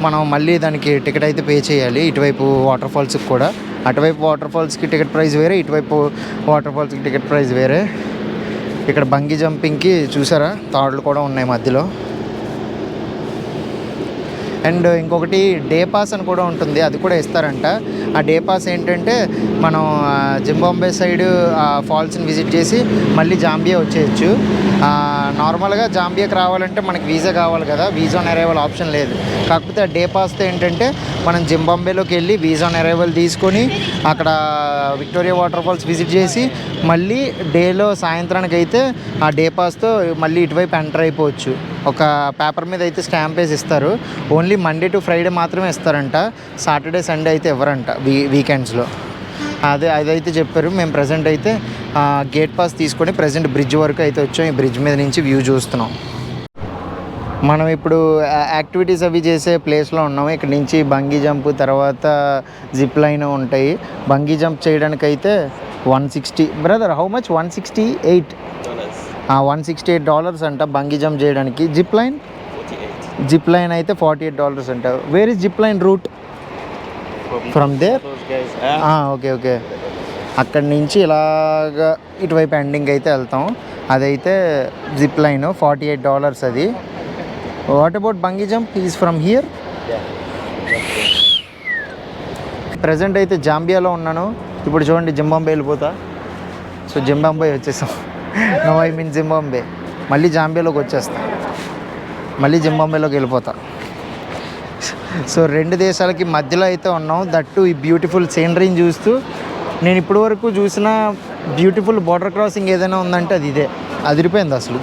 మనం మళ్ళీ దానికి టికెట్ అయితే పే చేయాలి. ఇటువైపు వాటర్ ఫాల్స్కి కూడా, అటువైపు వాటర్ ఫాల్స్కి టికెట్ ప్రైస్ వేరే, ఇటువైపు వాటర్ ఫాల్స్కి టికెట్ ప్రైస్ వేరే. ఇక్కడ బంగీ జంపింగ్కి చూసారా తాడులు కూడా ఉన్నాయి మధ్యలో. అండ్ ఇంకొకటి డే పాస్ అని కూడా ఉంటుంది, అది కూడా ఇస్తారంట. ఆ డే పాస్ ఏంటంటే మనం జింబాంబే సైడ్ ఫాల్స్ని విజిట్ చేసి మళ్ళీ జాంబియా వచ్చేయచ్చు. నార్మల్గా జాంబియాకి రావాలంటే మనకి వీసా కావాలి కదా, వీసా ఆన్ అరైవల్ ఆప్షన్ లేదు. కాకపోతే ఆ డే పాస్తో ఏంటంటే మనం జింబాంబేలోకి వెళ్ళి వీసా ఆన్ అరైవల్ తీసుకొని అక్కడ విక్టోరియా వాటర్ ఫాల్స్ విజిట్ చేసి మళ్ళీ డేలో సాయంత్రానికి అయితే ఆ డే పాస్తో మళ్ళీ ఇటువైపు ఎంటర్ అయిపోవచ్చు. ఒక పేపర్ మీద అయితే స్టాంప్ వేసి ఇస్తారు. ఓన్లీ మండే టు ఫ్రైడే మాత్రమే ఇస్తారంట, సాటర్డే సండే అయితే ఇవ్వరంట వీకెండ్స్లో. అదైతే చెప్పారు. మేము ప్రజెంట్ అయితే గేట్ పాస్ తీసుకొని ప్రజెంట్ బ్రిడ్జ్ వరకు అయితే వచ్చాం. ఈ బ్రిడ్జ్ మీద నుంచి వ్యూ చూస్తున్నాం. మనం ఇప్పుడు యాక్టివిటీస్ అవి చేసే ప్లేస్లో ఉన్నాము. ఇక్కడ నుంచి బంగీ జంప్ తర్వాత జిప్ లైన్ ఉంటాయి. బంగీ జంప్ చేయడానికి అయితే $160 బ్రదర్. How much? $168. $168 అంట బంగీ జంప్ చేయడానికి. జిప్ లైన్ అయితే $48 అంట. Where is zip line route from there? Okay. అక్కడి నుంచి ఇలాగా ఇటువైపు ఎండింగ్ అయితే వెళ్తాం. అదైతే జిప్ లైన్ $48 అది. What about bungee jump is from here? Present అయితే జాంబియాలో ఉన్నాను. ఇప్పుడు చూడండి జింబాంబే వెళ్ళిపోతా. సో జింబాంబే వచ్చేసాం. No I mean Zimbabwe. మళ్ళీ జాంబియాలోకి వచ్చేస్తా, మళ్ళీ జింబాంబేలోకి వెళ్ళిపోతా. సో 2 దేశాలకి మధ్యలో అయితే ఉన్నాం. దట్టు ఈ బ్యూటిఫుల్ సీనరీని చూస్తూ. నేను ఇప్పటి వరకు చూసిన బ్యూటిఫుల్ బార్డర్ క్రాసింగ్ ఏదైనా ఉందంటే అది ఇదే. అదిరిపోయింది అసలు.